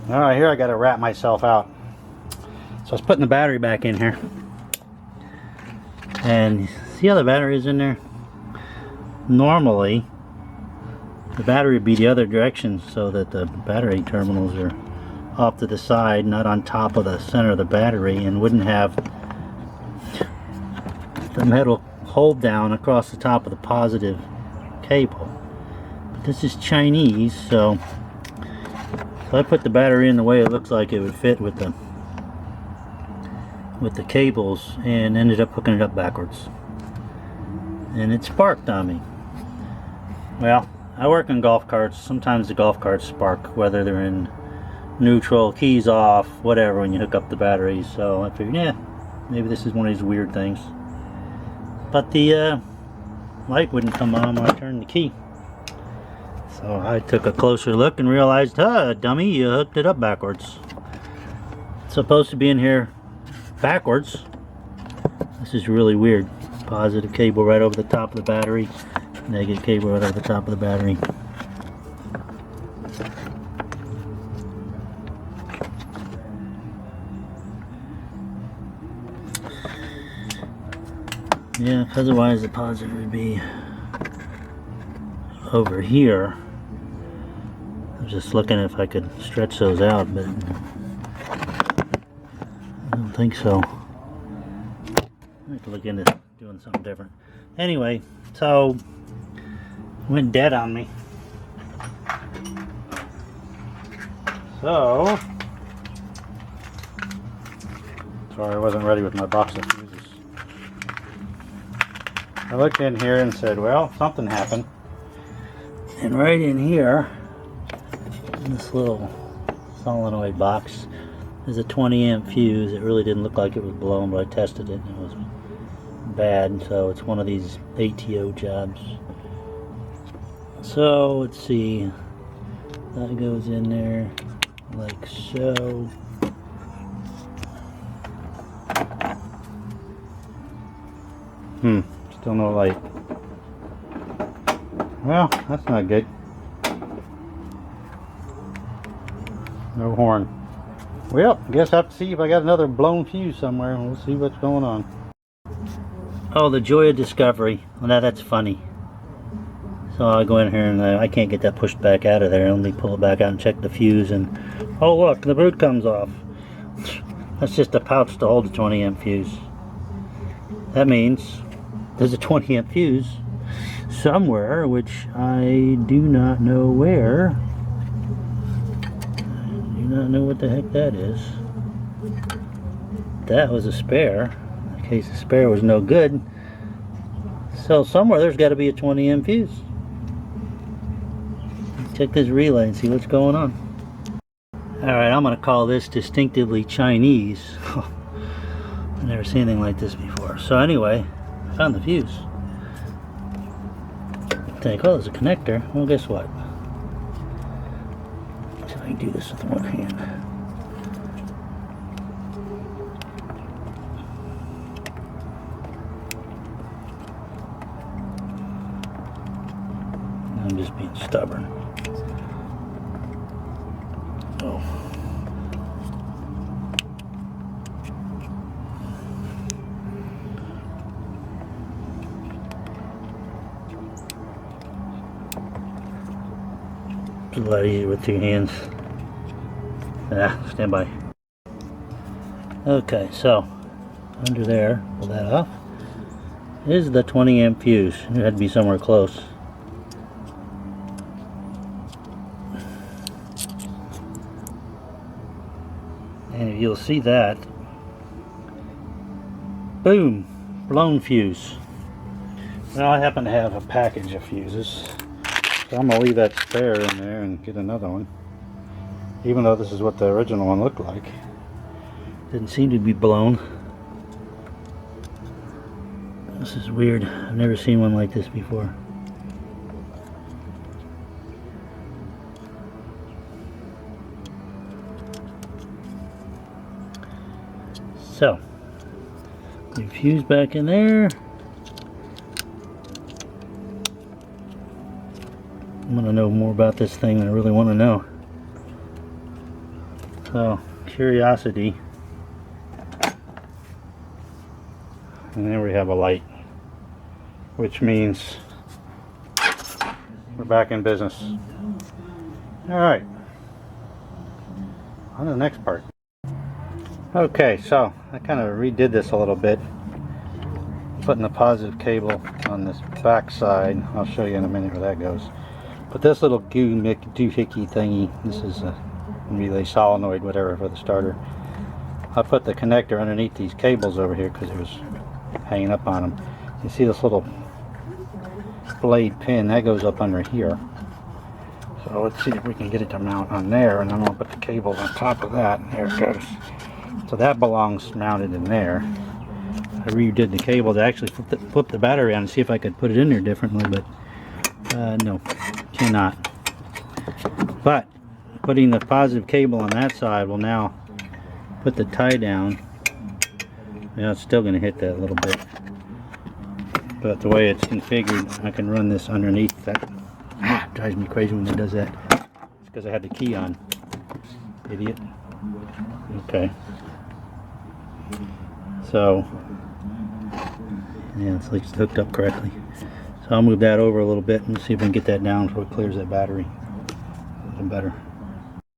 Alright, here I gotta wrap myself out. So I was putting the battery back in here. And see how the battery is in there? Normally, the battery would be the other direction so that the battery terminals are off to the side, not on top of the center of the battery, and wouldn't have the metal hold down across the top of the positive cable. But this is Chinese, so I put the battery in the way it looks like it would fit with the cables, and ended up hooking it up backwards, and it sparked on me. Well, I work in golf carts. Sometimes the golf carts spark, whether they're in neutral, keys off, whatever, when you hook up the batteries. So I figured, yeah, maybe this is one of these weird things. But the light wouldn't come on when I turned the key. So I took a closer look and realized, dummy, you hooked it up backwards. It's supposed to be in here backwards. This is really weird. Positive cable right over the top of the battery, negative cable right over the top of the battery. Yeah, otherwise the positive would be over here. I was just looking if I could stretch those out, but I don't think so. I have to look into doing something different. Anyway, so went dead on me. So sorry, I wasn't ready with my box of fuses. I looked in here and said, well, something happened. And right in here, in this little solenoid box, there's a 20 amp fuse. It really didn't look like it was blown, but I tested it and it was bad. So it's one of these ATO jobs. So let's see, that goes in there like so. Still no light. Well, that's not good. No horn. Well, I guess I have to see if I got another blown fuse somewhere. We'll see what's going on. Oh, the joy of discovery. Well, now that's funny. So I'll go in here and I can't get that pushed back out of there. Let me pull it back out and check the fuse, and oh look, the boot comes off. That's just a pouch to hold the 20 amp fuse. That means there's a 20 amp fuse somewhere, which I do not know where. I do not know what the heck that is. That was a spare, in case the spare was no good. So somewhere there's got to be a 20 amp fuse. Let's check this relay and see what's going on. Alright, I'm going to call this distinctively Chinese. I've never seen anything like this before. So anyway, I found the fuse. Think, oh, there's a connector. Well, guess what? So I can do this with one hand. I'm just being stubborn. Oh. It's a lot easier with two hands. Stand by. Okay, so under there, pull that off, is the 20 amp fuse. It had to be somewhere close. And you'll see that, boom, blown fuse. Now I happen to have a package of fuses, so I'm going to leave that spare in there and get another one. Even though this is what the original one looked like. Didn't seem to be blown. This is weird. I've never seen one like this before. So, the fuse back in there. I'm going to know more about this thing than I really want to know. So, curiosity. And there we have a light, which means we're back in business. Alright, on to the next part. Okay, so I kind of redid this a little bit, putting the positive cable on this back side. I'll show you in a minute where that goes. But this little doohickey thingy, this is a relay solenoid, whatever, for the starter. I put the connector underneath these cables over here because it was hanging up on them. You see this little blade pin that goes up under here. So let's see if we can get it to mount on there, and I'm going to put the cable on top of that. There it goes. So that belongs mounted in there. I redid the cable to actually flip the battery on and see if I could put it in there differently, but no, cannot. But putting the positive cable on that side will now put the tie down. Yeah, it's still going to hit that a little bit, but the way it's configured, I can run this underneath that. Drives me crazy when it does that. It's because I had the key on. Idiot. Okay. So, yeah, it's like it's hooked up correctly. So I'll move that over a little bit and see if we can get that down so it clears that battery a little better.